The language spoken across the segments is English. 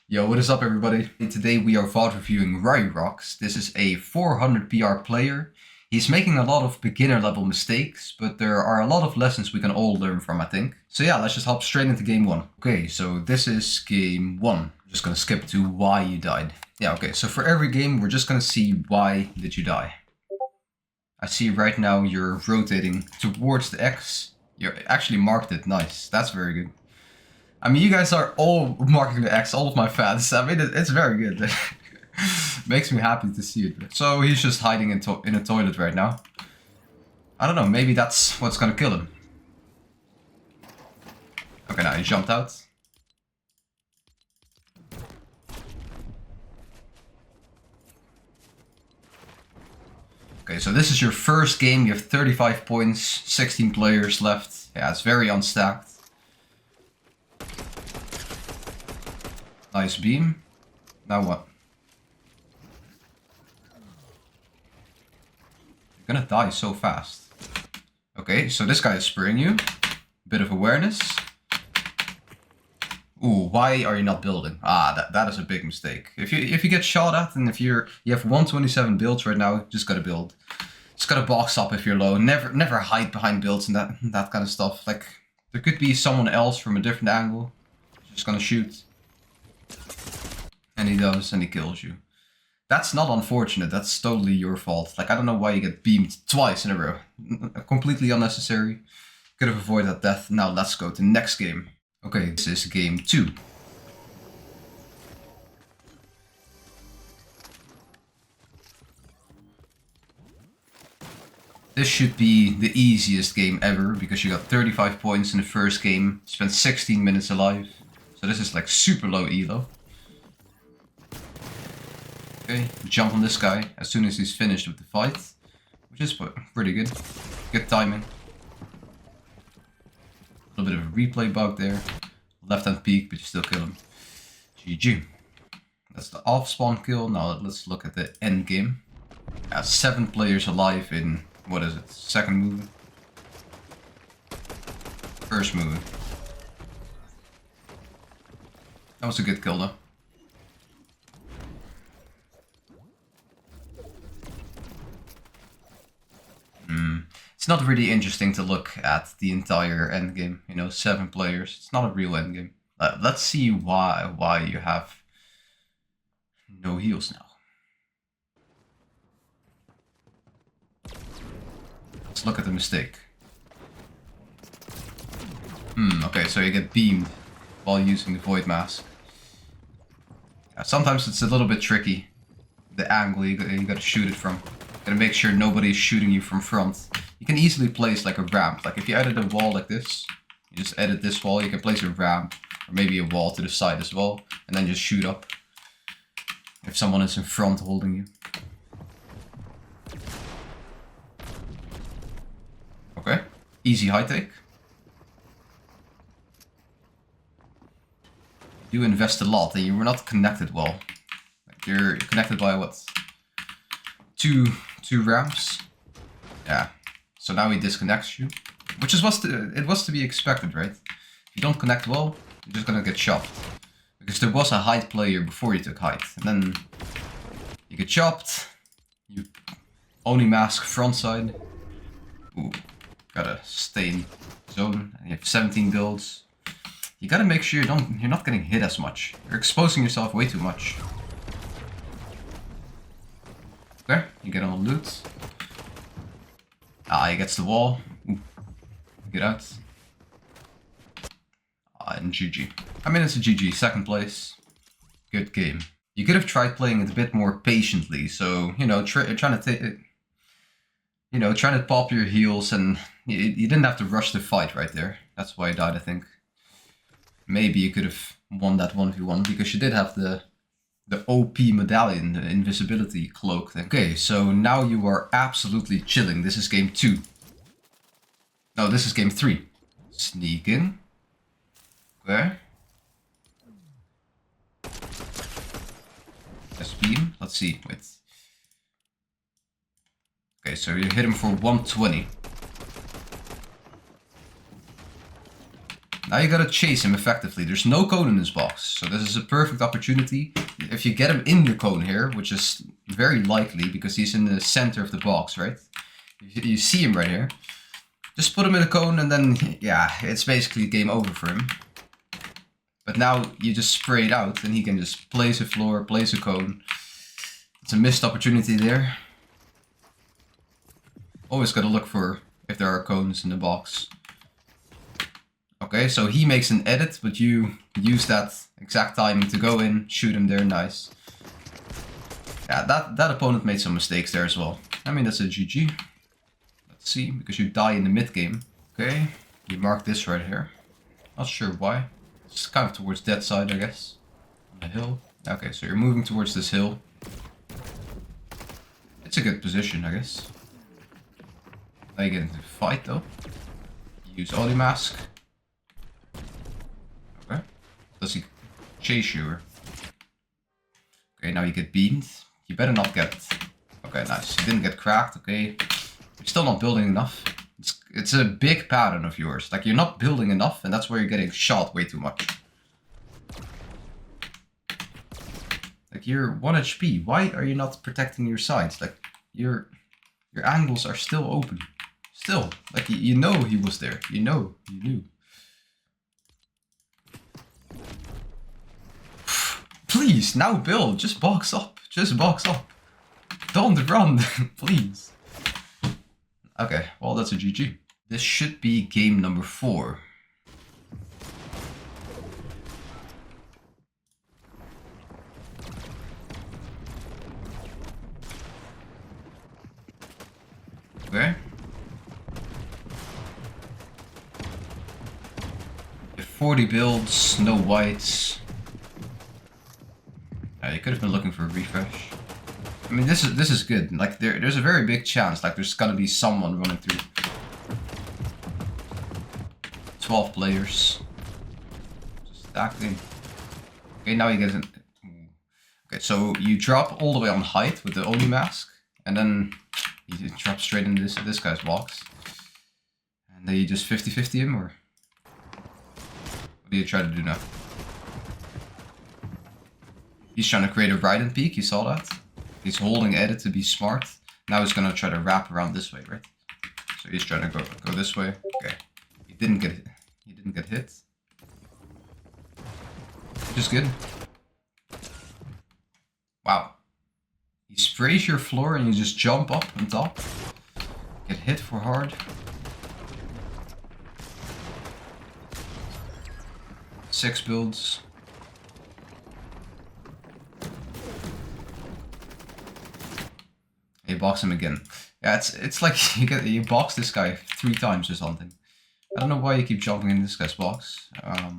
Yo, what is up everybody? Today we are VOD reviewing Rocks. This is a 400 PR player. He's making a lot of beginner level mistakes, but there are a lot of lessons we can all learn from, I think. So yeah, let's just hop straight into game 1. Okay, so this is game 1. I'm just gonna skip to why you died. Yeah, okay, so for every game we're just gonna see why did you die. I see right now you're rotating towards the X. You actually marked it, nice, that's very good. I mean, you guys are all marking the X, all of my fans. I mean, it's very good. Makes me happy to see it. So he's just hiding in a toilet right now. I don't know, maybe that's what's gonna kill him. Okay, now he jumped out. Okay, so this is your first game. You have 35 points, 16 players left. Yeah, it's very unstacked. Nice beam. Now what? You're gonna die so fast. Okay, so this guy is spraying you. Bit of awareness. Ooh, why are you not building? Ah, that is a big mistake. If you get shot at and if you have 127 builds right now, just gotta build. Just gotta box up if you're low. Never hide behind builds and that kind of stuff. Like there could be someone else from a different angle. Just gonna shoot. And he does, and he kills you. That's not unfortunate, that's totally your fault. Like, I don't know why you get beamed twice in a row. Completely unnecessary. Could have avoided that death. Now let's go to the next game. Okay, this is game 2. This should be the easiest game ever, because you got 35 points in the first game, spent 16 minutes alive. So this is like super low elo. Okay, jump on this guy as soon as he's finished with the fight, which is pretty good. Good timing. A little bit of a replay bug there. Left hand peek, but you still kill him. GG. That's the off spawn kill. Now let's look at the end game. 7 players alive in, what is it, second movement? First movement. That was a good kill though. It's not really interesting to look at the entire endgame, you know, 7 players. It's not a real endgame. Let's see why you have no heals now. Let's look at the mistake. Okay, so you get beamed while using the void mask. Sometimes it's a little bit tricky, the angle you gotta shoot it from. Gotta make sure nobody's shooting you from front. You can easily place like a ramp. Like if you edit a wall like this, you just edit this wall, you can place a ramp or maybe a wall to the side as well, and then just shoot up if someone is in front holding you. Okay, easy high take. You invest a lot and you were not connected well. Like you're connected by what? Two ramps. Yeah. So now he disconnects you, which is it was to be expected, right? If you don't connect well, you're just gonna get chopped. Because there was a height player before you took height, and then you get chopped. You only mask front side. Ooh, gotta stay in zone. And you have 17 builds. You gotta make sure you're not getting hit as much. You're exposing yourself way too much. Okay, you get on loot. He gets the wall. Ooh. Get out. And GG. I mean, it's a GG, second place. Good game. You could have tried playing it a bit more patiently, so, you know, trying to pop your heals, and you didn't have to rush the fight right there. That's why I died, I think. Maybe you could have won that 1v1, because you did have the OP medallion, the invisibility cloak thing. Okay, so now you are absolutely chilling. This is game 2. No, this is game 3. Sneak in. Okay. S-beam. Let's see. Wait. Okay, so you hit him for 120. Now you gotta chase him effectively. There's no cone in this box, so this is a perfect opportunity. If you get him in the cone here, which is very likely because he's in the center of the box, right? You see him right here. Just put him in the cone and then, yeah, it's basically game over for him. But now you just spray it out and he can just place a floor, place a cone. It's a missed opportunity there. Always gotta look for if there are cones in the box. Okay, so he makes an edit, but you use that exact timing to go in, shoot him there, nice. Yeah, that opponent made some mistakes there as well. I mean, that's a GG. Let's see, because you die in the mid game. Okay, you mark this right here. Not sure why. It's kind of towards that side, I guess. On the hill. Okay, so you're moving towards this hill. It's a good position, I guess. Now you get into the fight though. You use Oli Mask. Okay. Does he chase you? Or... Okay, now you get beamed. You better not get... Okay, nice. You didn't get cracked, okay. You're still not building enough. It's a big pattern of yours. Like, you're not building enough, and that's where you're getting shot way too much. Like, you're 1 HP. Why are you not protecting your sides? Like, your angles are still open. Still. Like, you know he was there. You know. You knew. Please, now build. Just box up. Just box up. Don't run, please. Okay, well, that's a GG. This should be game number 4. Okay. 40 builds, no whites. You could have been looking for a refresh. I mean, this is good. Like, there's a very big chance. Like, there's gotta be someone running through. 12 players. Just stacked in. Okay, now you get an... Okay, so you drop all the way on height with the Oli Mask. And then you drop straight into this guy's box. And then you just 50-50 him, or... What do you try to do now? He's trying to create a right and peek, you saw that? He's holding edit to be smart. Now he's gonna try to wrap around this way, right? So he's trying to go this way. Okay. He didn't get hit. He didn't get hit. Which is good. Wow. He sprays your floor and you just jump up on top. Get hit for hard. Six builds. You box him again. Yeah, it's like you box this guy 3 times or something. I don't know why you keep jumping in this guy's box. I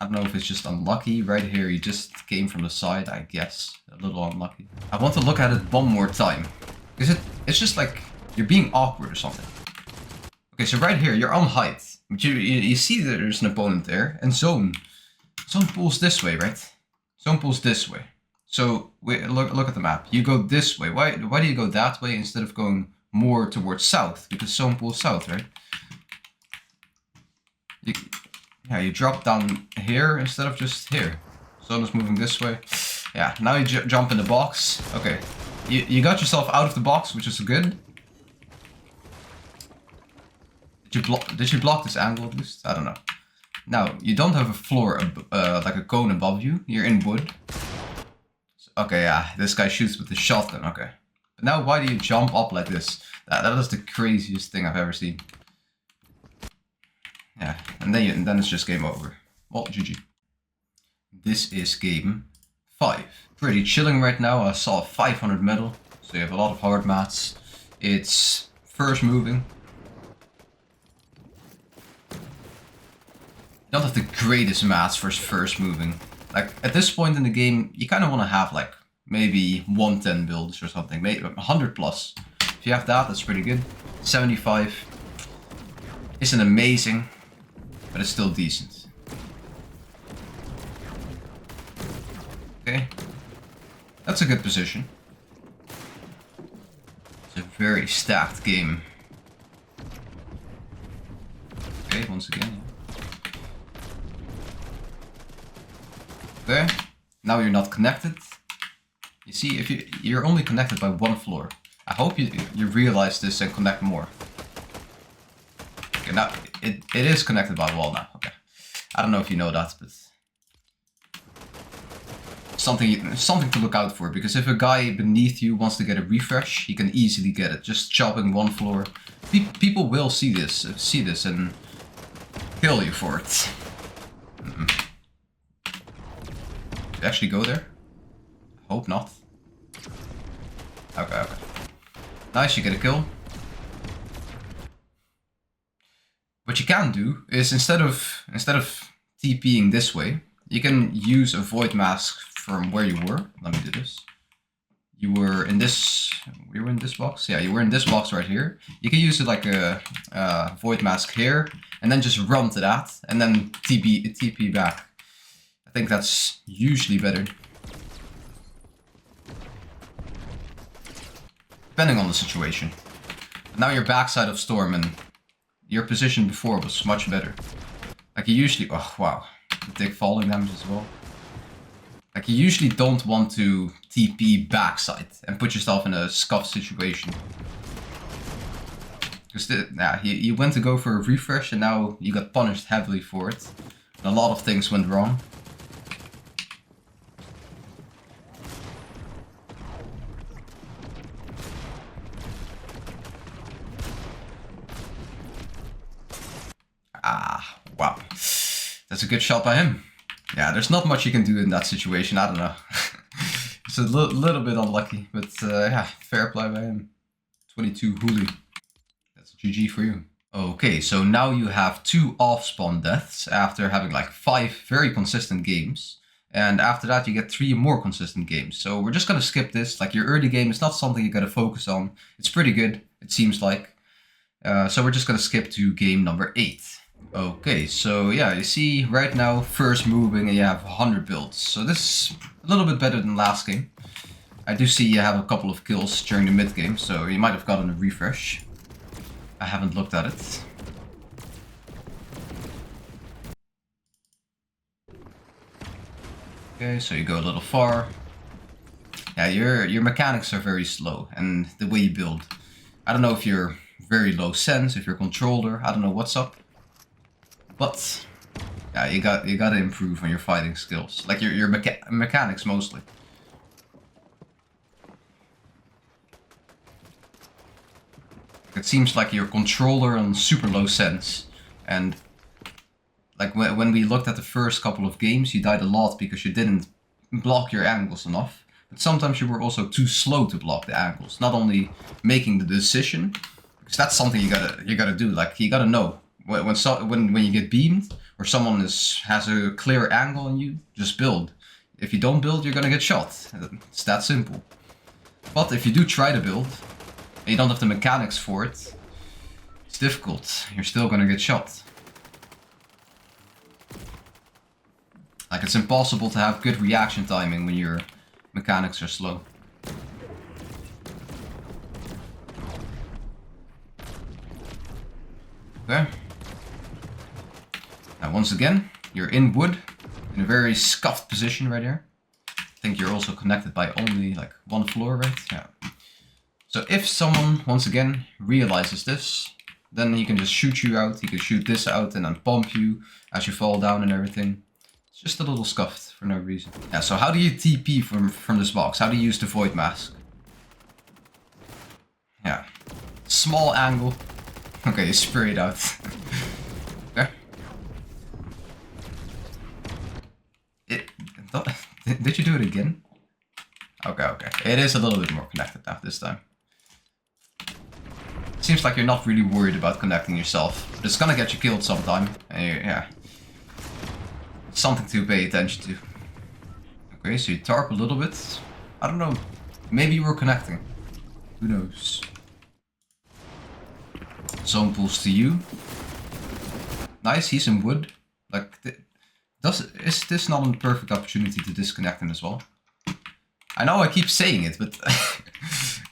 don't know if it's just unlucky. Right here, he just came from the side, I guess. A little unlucky. I want to look at it one more time. Because it's just like you're being awkward or something. Okay, so right here, you're on height. But you see that there's an opponent there. And Zone pulls this way, right? Zone pulls this way. So look at the map. You go this way. Why do you go that way instead of going more towards south? Because Zone pulls south, right? You drop down here instead of just here. Zone is moving this way. Yeah, now you jump in the box. Okay, you got yourself out of the box, which is good. Did you block this angle at least? I don't know. Now you don't have a floor, like a cone above you. You're in wood. Okay, yeah, this guy shoots with the shotgun, okay. But now why do you jump up like this? That is the craziest thing I've ever seen. Yeah, and then it's just game over. Well, GG. This is game 5. Pretty chilling right now. I saw 500 metal, so you have a lot of hard mats. It's first moving. You don't have the greatest mats for first moving. Like, at this point in the game, you kind of want to have, like, maybe 110 builds or something. Maybe 100 plus. If you have that, that's pretty good. 75 isn't amazing, but it's still decent. Okay. That's a good position. It's a very stacked game. once again. Okay, now you're not connected. You see, if you're only connected by one floor. I hope you realize this and connect more. Okay, now it is connected by the wall now. Okay, I don't know if you know that, but something to look out for, because if a guy beneath you wants to get a refresh, he can easily get it just chopping one floor. People will see this and kill you for it. Did you actually go there? I hope not. Okay. Nice, you get a kill. What you can do is instead of TPing this way, you can use a void mask from where you were. Let me do this. We were in this box? Yeah, you were in this box right here. You can use it like a void mask here, and then just run to that, and then TP back. I think that's usually better. Depending on the situation. Now you're backside of Storm, and your position before was much better. Like you usually... Oh, wow. You take falling damage as well. Like you usually don't want to TP backside and put yourself in a scuffed situation. Because you went to go for a refresh and now you got punished heavily for it. And a lot of things went wrong. Ah, wow. That's a good shot by him. Yeah, there's not much you can do in that situation, I don't know. It's a little bit unlucky, but yeah, fair play by him. 22 Huli. That's a GG for you. Okay, so now you have 2 off-spawn deaths after having like 5 very consistent games. And after that you get 3 more consistent games. So we're just gonna skip this. Like your early game is not something you gotta focus on. It's pretty good, it seems like. So we're just gonna skip to game number 8. Okay, so yeah, you see right now first moving and you have 100 builds. So this is a little bit better than last game. I do see you have a couple of kills during the mid game, so you might have gotten a refresh. I haven't looked at it. Okay, so you go a little far. Yeah, your mechanics are very slow, and the way you build. I don't know if you're very low sense, if you're controller, I don't know what's up. But yeah, you gotta improve on your fighting skills, like your mechanics mostly. It seems like your controller on super low sense, and like when we looked at the first couple of games, you died a lot because you didn't block your angles enough. But sometimes you were also too slow to block the angles. Not only making the decision, because that's something you gotta do. Like you gotta know. When you get beamed or someone has a clear angle on you, just build. If you don't build, you're gonna get shot. It's that simple. But if you do try to build and you don't have the mechanics for it, it's difficult. You're still gonna get shot. Like it's impossible to have good reaction timing when your mechanics are slow. Okay. Now once again, you're in wood, in a very scuffed position right here. I think you're also connected by only like one floor, right? Yeah. So if someone, once again, realizes this, then he can just shoot you out, he can shoot this out and then pump you as you fall down and everything. It's just a little scuffed for no reason. Yeah, so how do you TP from this box? How do you use the void mask? Yeah. Small angle. Okay, you spray it out. Okay. Did you do it again? Okay. It is a little bit more connected now this time. Seems like you're not really worried about connecting yourself, but it's gonna get you killed sometime. And yeah. Something to pay attention to. Okay, so you tarp a little bit. I don't know. Maybe you were connecting. Who knows? Zone pulls to you. Nice, he's in wood. Like, is this not a perfect opportunity to disconnect him as well? I know I keep saying it, but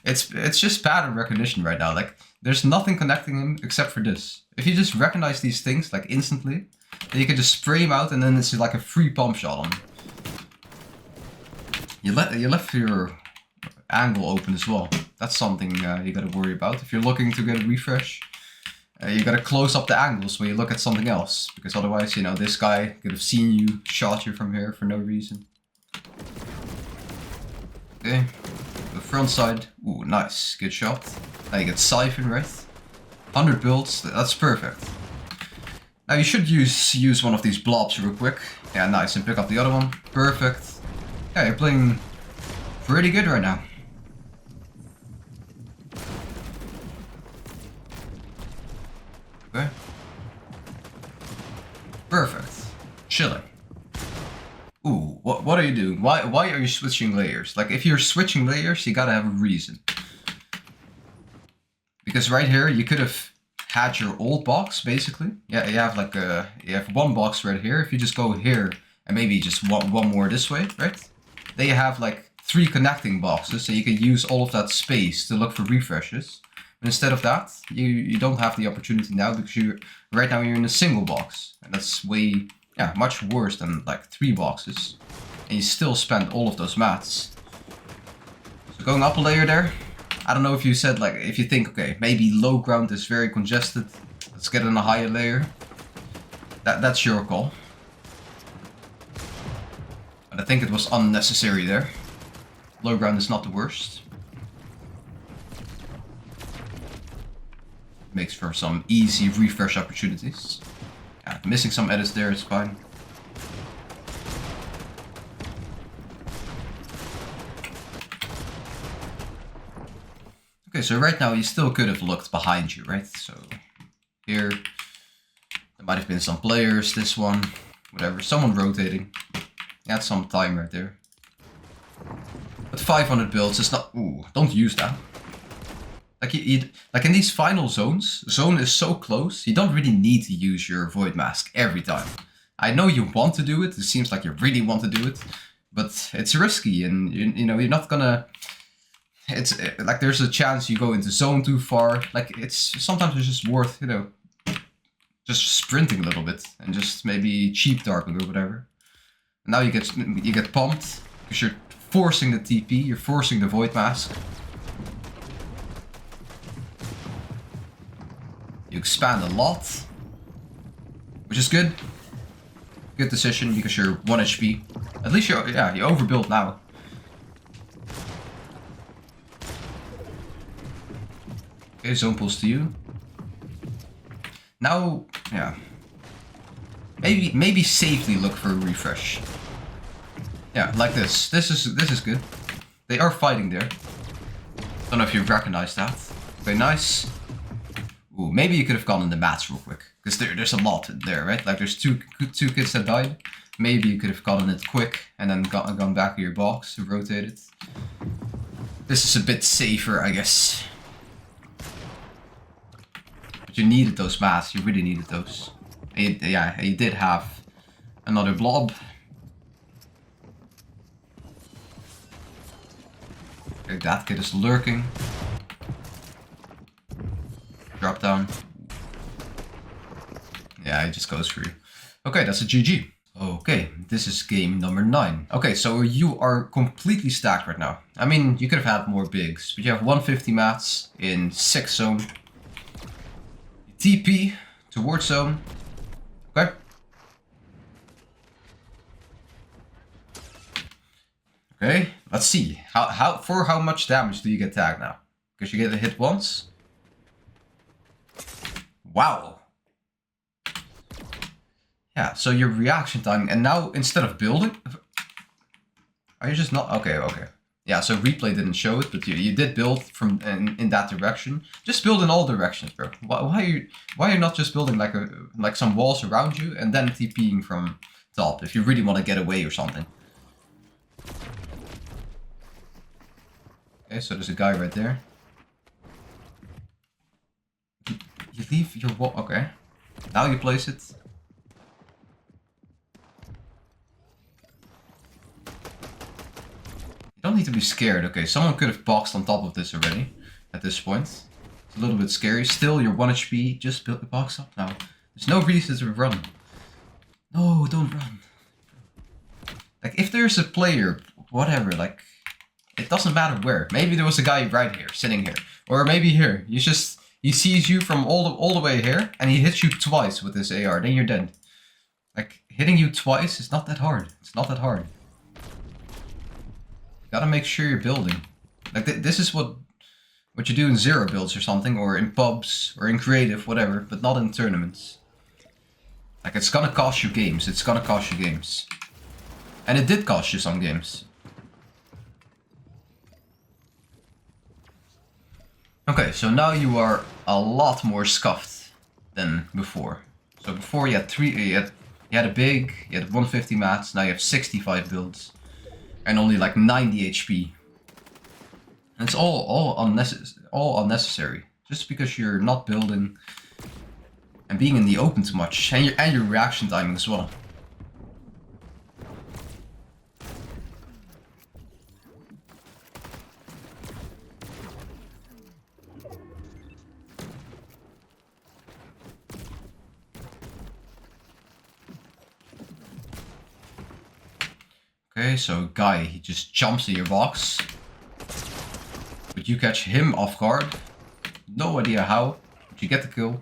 it's just pattern recognition right now. Like There's nothing connecting him except for this. If you just recognize these things like instantly, then you can just spray him out and then it's like a free pump shot on him. You left your angle open as well. That's something you gotta worry about. If you're looking to get a refresh, you gotta close up the angles when you look at something else. Because otherwise, you know, this guy could have seen you, shot you from here for no reason. Okay, the front side. Ooh, nice, good shot. Now you get siphon, right? 100 builds, that's perfect. Now you should use one of these blobs real quick. Yeah, nice, and pick up the other one. Perfect. Yeah, you're playing pretty good right now. Okay. Perfect. Chilling. Ooh, what are you doing? Why are you switching layers? Like, if you're switching layers, you gotta have a reason. Because right here, you could have had your old box, basically. Yeah, you have like you have one box right here. If you just go here and maybe just one more this way, right? Then you have like 3 connecting boxes, so you can use all of that space to look for refreshes. But instead of that, you don't have the opportunity now because right now you're in a single box, and that's way much worse than like 3 boxes, and you still spend all of those mats. So going up a layer there. I don't know if you said, like, if you think, okay, maybe low ground is very congested, let's get in a higher layer. That's your call. But I think it was unnecessary there. Low ground is not the worst. Makes for some easy refresh opportunities. Yeah, missing some edits there, it's fine. Okay, so right now you still could have looked behind you, right? So here, there might have been some players, this one, whatever, someone rotating. You had some time right there. But 500 builds is not, ooh, don't use that. Like, like in these final zones, zone is so close, you don't really need to use your void mask every time. I know you want to do it seems like you really want to do it, but it's risky and you know, you're not gonna... It's like there's a chance you go into zone too far. Like sometimes it's just worth, you know, just sprinting a little bit and just maybe cheap darkling or whatever. And now you get pumped because you're forcing the TP, you're forcing the void mask. You expand a lot, which is good. Good decision because you're 1 HP. At least you overbuild now. Okay, zone pulls to you. Now, yeah. Maybe safely look for a refresh. Yeah, like this. This is good. They are fighting there. Don't know if you recognize that. Okay, nice. Ooh, maybe you could have gone in the mats real quick. Because there's a lot there, right? Like there's two kids that died. Maybe you could have gotten it quick and then gone back to your box and rotated. This is a bit safer, I guess. But you needed those mats, you really needed those. And you did have another blob. Okay, that kid is lurking. Drop down. Yeah, he just goes for you. Okay, that's a GG. Okay, this is game number 9. Okay, so you are completely stacked right now. I mean, you could have had more bigs, but you have 150 mats in 6 zone. TP towards zone. Okay. Okay, let's see. How much damage do you get tagged now? Because you get a hit once. Wow. Yeah, so your reaction time, and now instead of building, are you just not okay? Yeah, so replay didn't show it, but you did build from in that direction. Just build in all directions, bro. Why are you not just building like some walls around you and then TPing from top if you really want to get away or something? Okay, so there's a guy right there. You leave your wall. Okay, now you place it. Don't need to be scared. Okay, someone could have boxed on top of this already at this point. It's a little bit scary. Still, you're 1 HP. Just build the box up now. There's no reason to run. No, don't run. Like, if there's a player, whatever, like, it doesn't matter where. Maybe there was a guy right here, sitting here. Or maybe here. He sees you from all the way here, and he hits you twice with this AR. Then you're dead. Like, hitting you twice is not that hard. It's not that hard. You gotta make sure you're building. Like, this is what you do in zero builds or something, or in pubs, or in creative, whatever, but not in tournaments. Like, it's gonna cost you games. It's gonna cost you games. And it did cost you some games. Okay, so now you are a lot more scuffed than before. So before you had you had a big, you had 150 mats, now you have 65 builds. And only like 90 HP. And it's all unnecessary. Just because you're not building and being in the open too much. And your reaction timing as well. Okay, so guy, he just jumps in your box. But you catch him off guard. No idea how, but you get the kill.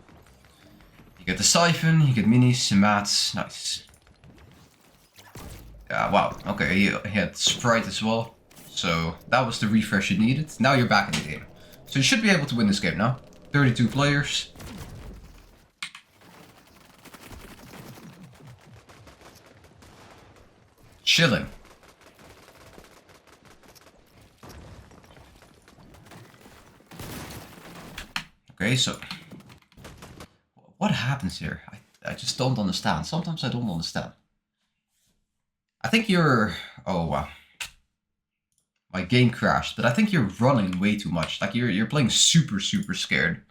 You get the siphon, you get minis, mats, nice. Yeah, wow, okay, he had Sprite as well. So that was the refresh you needed. Now you're back in the game. So you should be able to win this game now. 32 players. Chilling. Okay, so what happens here? I just don't understand. Sometimes I don't understand. I think you're... Oh, wow. My game crashed, but I think you're running way too much. Like, you're playing super scared.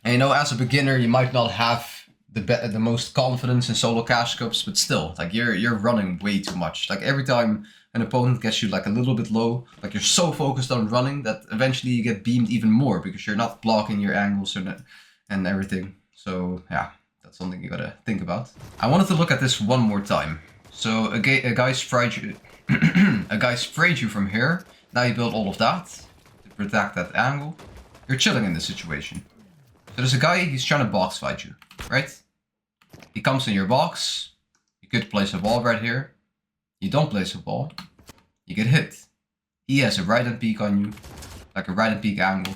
And you know, as a beginner, you might not have the most confidence in solo cash cups, but still, like, you're running way too much. Like, every time an opponent gets you like a little bit low, like, you're so focused on running that eventually you get beamed even more because you're not blocking your angles and everything. So yeah, that's something you gotta think about. I wanted to look at this one more time. So a guy sprayed you, a guy sprayed you from here. Now you build all of that to protect that angle. You're chilling in this situation. So there's a guy, he's trying to box fight you, right? He comes in your box. You could place a wall right here. You don't place a wall. You get hit. He has a right hand peek on you, like a right hand peek angle.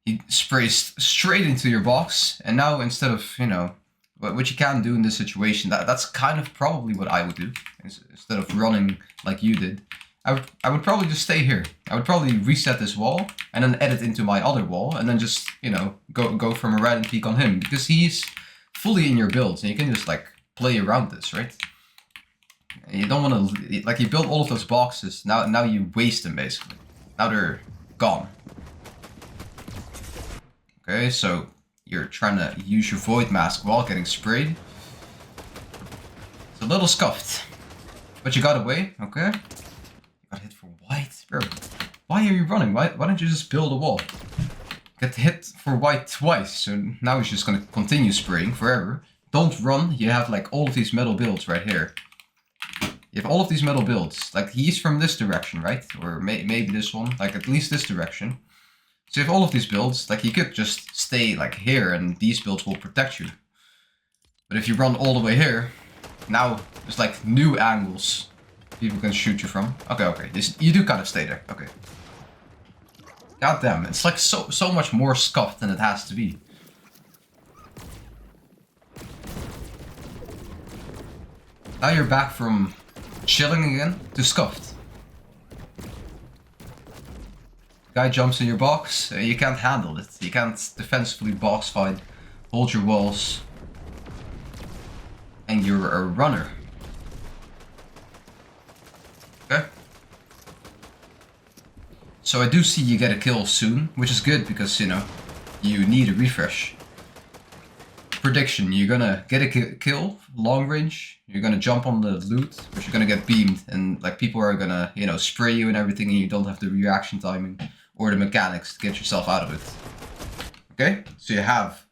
He sprays straight into your box, and now instead of, you know, what you can do in this situation, that's kind of probably what I would do. Instead of running like you did, I would probably just stay here. I would probably reset this wall and then edit into my other wall, and then just, you know, go from a right hand peek on him, because he's fully in your builds, and you can just like play around this, right? You don't want to, like, you build all of those boxes, now you waste them basically. Now they're gone. Okay, so you're trying to use your void mask while getting sprayed. It's a little scuffed, but you got away, okay? You got hit for white. Bro, why are you running? Why don't you just build a wall? Get hit for white twice, so now he's just gonna continue spraying forever. Don't run, you have like all of these metal builds right here. You have all of these metal builds. Like, he's from this direction, right? Or maybe this one, like at least this direction. So you have all of these builds, like, you could just stay like here and these builds will protect you. But if you run all the way here, now there's like new angles people can shoot you from. Okay, you do kind of stay there, okay. God damn, it's like so much more scuffed than it has to be. Now you're back from chilling again to scuffed. Guy jumps in your box, you can't handle it. You can't defensively box fight, hold your walls, and you're a runner. Okay. So I do see you get a kill soon, which is good because, you know, you need a refresh. Prediction, you're gonna get a kill, long range, you're gonna jump on the loot, but you're gonna get beamed, and like people are gonna, you know, spray you and everything, and you don't have the reaction timing. or the mechanics to get yourself out of it. Okay, so you have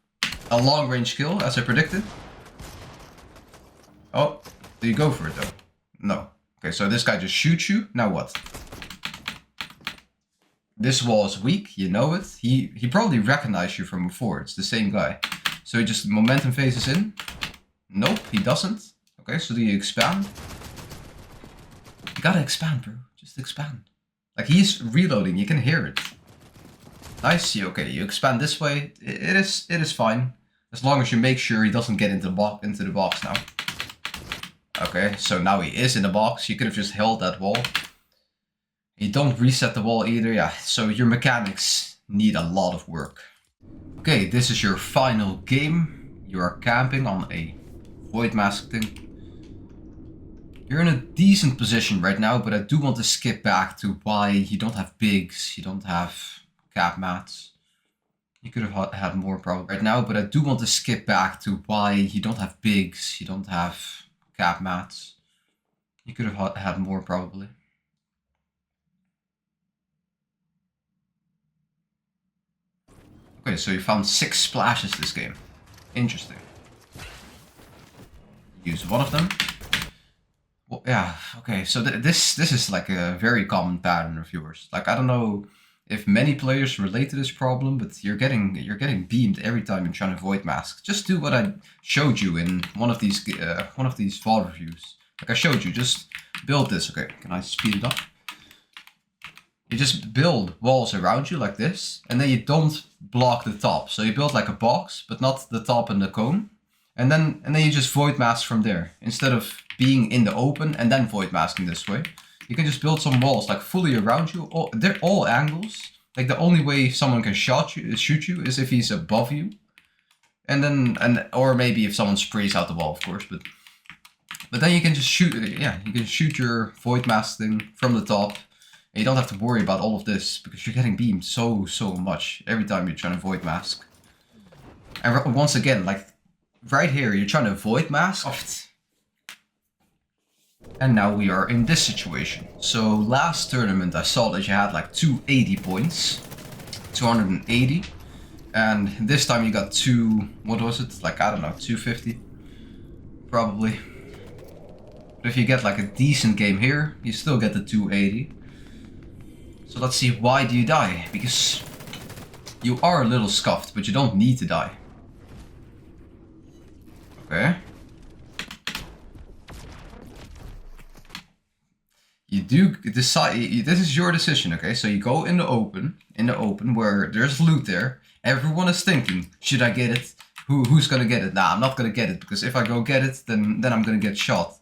a long range kill as I predicted. Oh, do you go for it though? No. Okay, so this guy just shoots you. Now what? This wall is weak, you know it. He probably recognized you from before. It's the same guy. So he just momentum phases in. Nope, he doesn't. Okay, so do you expand? You gotta expand, bro. Just expand. Like, he's reloading, you can hear it. Nice, okay, you expand this way. It is fine. As long as you make sure he doesn't get into the box now. Okay, so now he is in the box. You could have just held that wall. You don't reset the wall either, yeah. So your mechanics need a lot of work. Okay, this is your final game. You are camping on a void mask thing. You're in a decent position right now, but I do want to skip back to why you don't have bigs, you don't have cap mats. You could have had more probably right now, but I do want to skip back to why you don't have bigs, you don't have cap mats. You could have had more probably. Okay, so you found 6 splashes this game. Interesting. Use one of them. Well, yeah, okay, so this is like a very common pattern of yours. Like, I don't know if many players relate to this problem, but you're getting beamed every time you're trying to void mask. Just do what I showed you in one of these VOD reviews. Like I showed you, just build this. Okay, can I speed it up? You just build walls around you like this, and then you don't block the top. So you build like a box, but not the top and the cone. And then you just void mask from there. Instead of being in the open and then void masking this way. You can just build some walls like fully around you. They're all angles. Like the only way someone can shoot you is if he's above you. Or maybe if someone sprays out the wall, of course, but then you can just shoot, yeah, you can shoot your void mask thing from the top. And you don't have to worry about all of this because you're getting beamed so much every time you're trying to void mask. And once again, like right here, you're trying to void mask. And now we are in this situation. So last tournament I saw that you had like 280 points. 280. And this time you got what was it? Like, I don't know, 250. Probably. But if you get like a decent game here, you still get the 280. So let's see, why do you die? Because you are a little scuffed, but you don't need to die. Okay. You do decide, this is your decision, okay? So you go in the open where there's loot there. Everyone is thinking, should I get it? Who's gonna get it? Nah, I'm not gonna get it, because if I go get it, then I'm gonna get shot.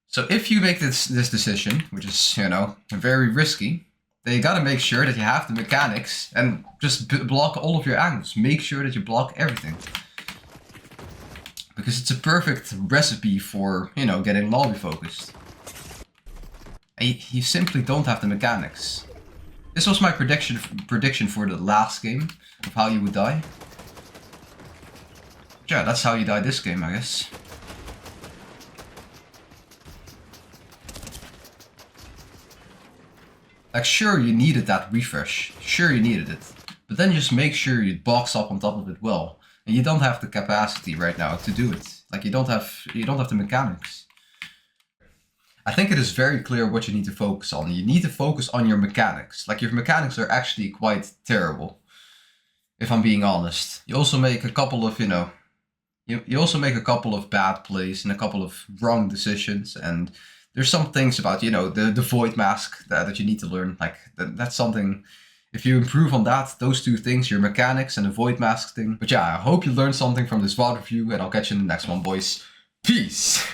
So if you make this decision, which is, you know, very risky, then you gotta make sure that you have the mechanics and just block all of your angles. Make sure that you block everything. Because it's a perfect recipe for, you know, getting lobby focused. And you simply don't have the mechanics. This was my prediction for the last game of how you would die. But yeah, that's how you die this game, I guess. Like, sure, you needed that refresh. Sure, you needed it. But then just make sure you box up on top of it well. And you don't have the capacity right now to do it. Like, you don't have the mechanics. I think it is very clear what you need to focus on. You need to focus on your mechanics. Like, your mechanics are actually quite terrible, if I'm being honest. You also make a couple of, you know, you also make a couple of bad plays and a couple of wrong decisions. And there's some things about, you know, the void mask that you need to learn. Like, that's something, if you improve on that, those two things, your mechanics and the void mask thing. But yeah, I hope you learned something from this VOD review, and I'll catch you in the next one, boys. Peace!